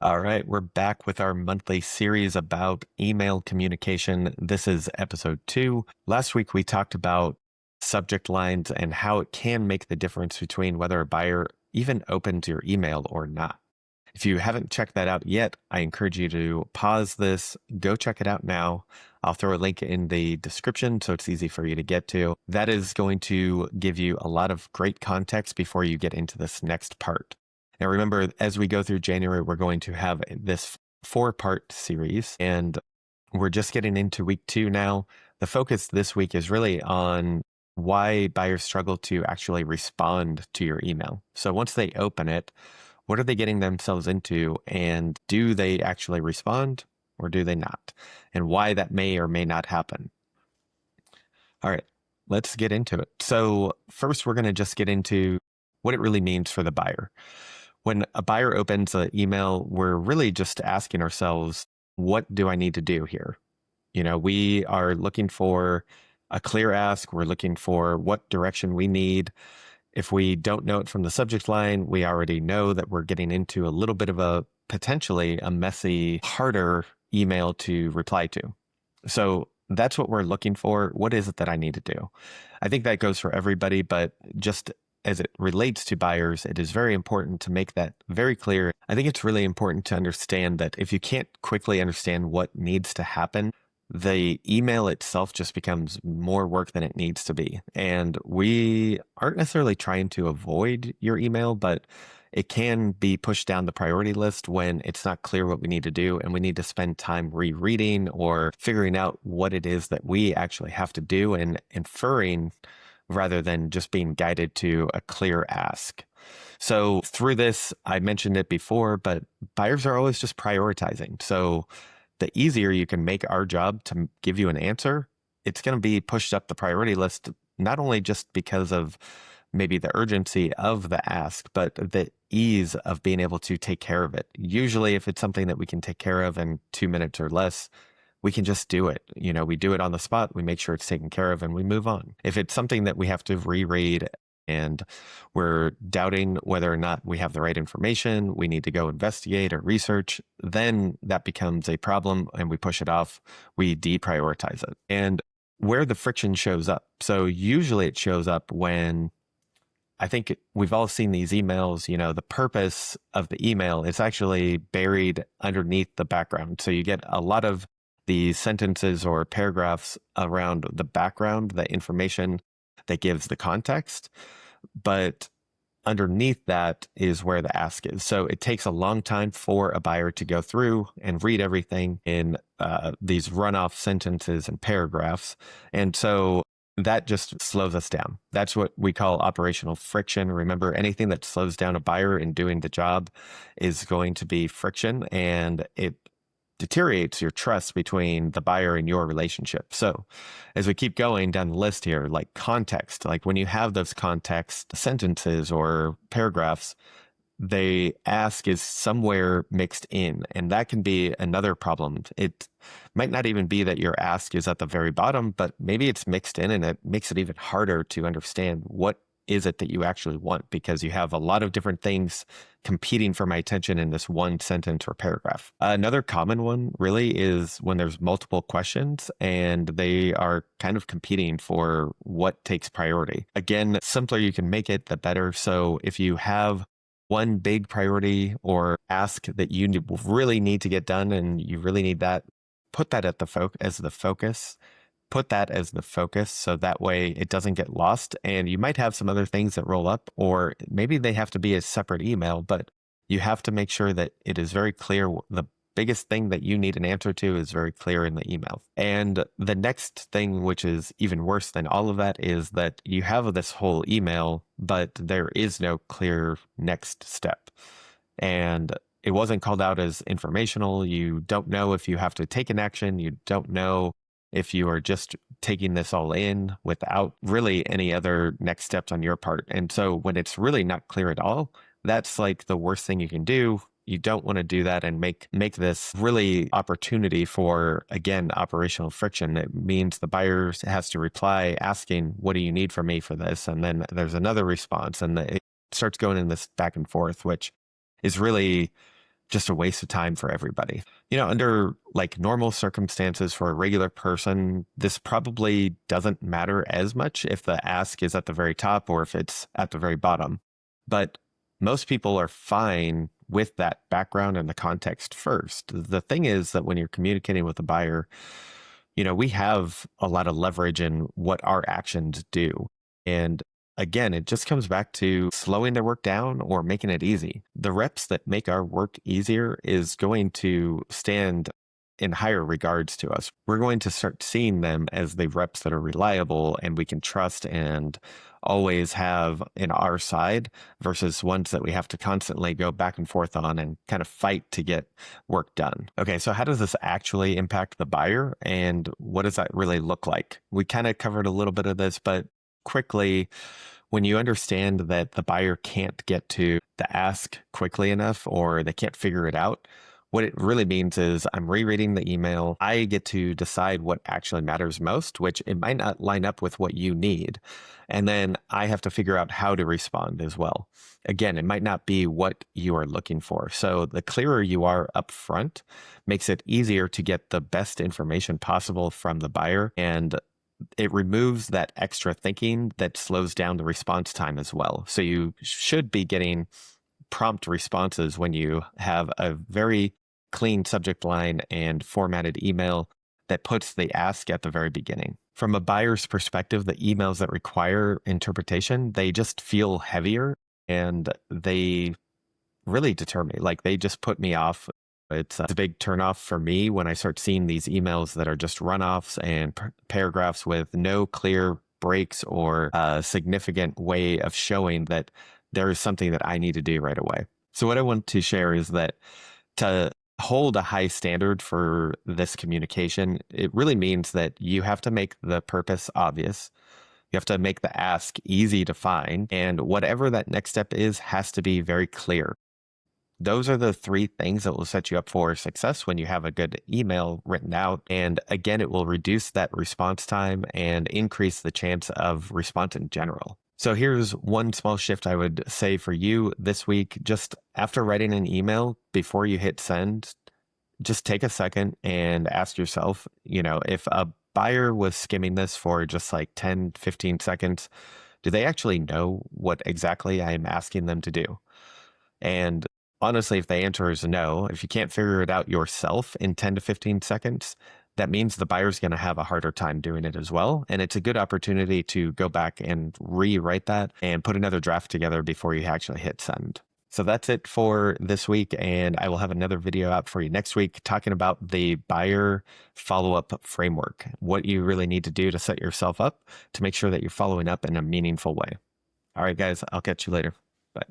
All right, we're back with our monthly series about email communication. This is episode 2. Last week, we talked about subject lines and how it can make the difference between whether a buyer even opens your email or not. If you haven't checked that out yet, I encourage you to pause this, go check it out now. I'll throw a link in the description so it's easy for you to get to. That is going to give you a lot of great context before you get into this next part. Now, remember, as we go through January, we're going to have this 4-part series, and we're just getting into week 2 now. The focus this week is really on why buyers struggle to actually respond to your email. So once they open it, what are they getting themselves into, and do they actually respond or do they not? And why that may or may not happen. All right, let's get into it. So first, we're going to just get into what it really means for the buyer. When a buyer opens an email, we're really just asking ourselves, what do I need to do here? We are looking for a clear ask. We're looking for what direction we need. If we don't know it from the subject line, we already know that we're getting into a little bit of a potentially a messy, harder email to reply to. So that's what we're looking for. What is it that I need to do? I think that goes for everybody, but just as it relates to buyers, it is very important to make that very clear. I think it's really important to understand that if you can't quickly understand what needs to happen, the email itself just becomes more work than it needs to be. And we aren't necessarily trying to avoid your email, but it can be pushed down the priority list when it's not clear what we need to do and we need to spend time rereading or figuring out what it is that we actually have to do and inferring rather than just being guided to a clear ask. So through this, I mentioned it before, but buyers are always just prioritizing. So the easier you can make our job to give you an answer, it's going to be pushed up the priority list, not only just because of maybe the urgency of the ask, but the ease of being able to take care of it. Usually, if it's something that we can take care of in 2 minutes or less, we can just do it. We do it on the spot, we make sure it's taken care of, and we move on. If it's something that we have to reread and we're doubting whether or not we have the right information, we need to go investigate or research, then that becomes a problem and we push it off. We deprioritize it. And where the friction shows up. So usually it shows up when I think we've all seen these emails, the purpose of the email is actually buried underneath the background. So you get a lot of the sentences or paragraphs around the background, the information that gives the context. But underneath that is where the ask is. So it takes a long time for a buyer to go through and read everything in these runoff sentences and paragraphs. And so that just slows us down. That's what we call operational friction. Remember, anything that slows down a buyer in doing the job is going to be friction, and it deteriorates your trust between the buyer and your relationship. So as we keep going down the list here, like context, like when you have those context sentences or paragraphs, they ask is somewhere mixed in, and that can be another problem. It might not even be that your ask is at the very bottom, but maybe it's mixed in, and it makes it even harder to understand what is it that you actually want, because you have a lot of different things competing for my attention in this one sentence or paragraph. Another common one really is when there's multiple questions and they are kind of competing for what takes priority. Again, the simpler you can make it, the better. So if you have one big priority or ask that you really need to get done and you really need that, put that at the as the focus. Put that as the focus so that way it doesn't get lost. And you might have some other things that roll up, or maybe they have to be a separate email, but you have to make sure that it is very clear. The biggest thing that you need an answer to is very clear in the email. And the next thing, which is even worse than all of that, is that you have this whole email, but there is no clear next step. And it wasn't called out as informational. You don't know if you have to take an action. You don't know if you are just taking this all in without really any other next steps on your part. And so when it's really not clear at all, that's like the worst thing you can do. You don't want to do that and make this really opportunity for, again, operational friction. It means the buyer has to reply asking, what do you need from me for this? And then there's another response, and it starts going in this back and forth, which is really just a waste of time for everybody. Under like normal circumstances for a regular person, this probably doesn't matter as much if the ask is at the very top or if it's at the very bottom. But most people are fine with that background and the context first. The thing is that when you're communicating with a buyer, we have a lot of leverage in what our actions do. And again, it just comes back to slowing their work down or making it easy. The reps that make our work easier is going to stand in higher regards to us. We're going to start seeing them as the reps that are reliable and we can trust and always have in our side versus ones that we have to constantly go back and forth on and kind of fight to get work done. Okay, so how does this actually impact the buyer and what does that really look like? We kind of covered a little bit of this, but quickly, when you understand that the buyer can't get to the ask quickly enough or they can't figure it out, what it really means is I'm rereading the email. I get to decide what actually matters most, which it might not line up with what you need. And then I have to figure out how to respond as well. Again, it might not be what you are looking for. So the clearer you are up front makes it easier to get the best information possible from the buyer. And it removes that extra thinking that slows down the response time as well. So you should be getting prompt responses when you have a very clean subject line and formatted email that puts the ask at the very beginning. From a buyer's perspective, the emails that require interpretation, they just feel heavier and they really deter me. Like they just put me off. It's a big turnoff for me when I start seeing these emails that are just runoffs and paragraphs with no clear breaks or a significant way of showing that there is something that I need to do right away. So what I want to share is that to hold a high standard for this communication, it really means that you have to make the purpose obvious. You have to make the ask easy to find. And whatever that next step is has to be very clear. Those are the three things that will set you up for success when you have a good email written out. And again, it will reduce that response time and increase the chance of response in general. So here's one small shift I would say for you this week. Just after writing an email, before you hit send, just take a second and ask yourself, if a buyer was skimming this for just like 10, 15 seconds, do they actually know what exactly I am asking them to do? And honestly, if the answer is no, if you can't figure it out yourself in 10 to 15 seconds, that means the buyer's going to have a harder time doing it as well. And it's a good opportunity to go back and rewrite that and put another draft together before you actually hit send. So that's it for this week. And I will have another video out for you next week talking about the buyer follow-up framework, what you really need to do to set yourself up to make sure that you're following up in a meaningful way. All right, guys, I'll catch you later. Bye.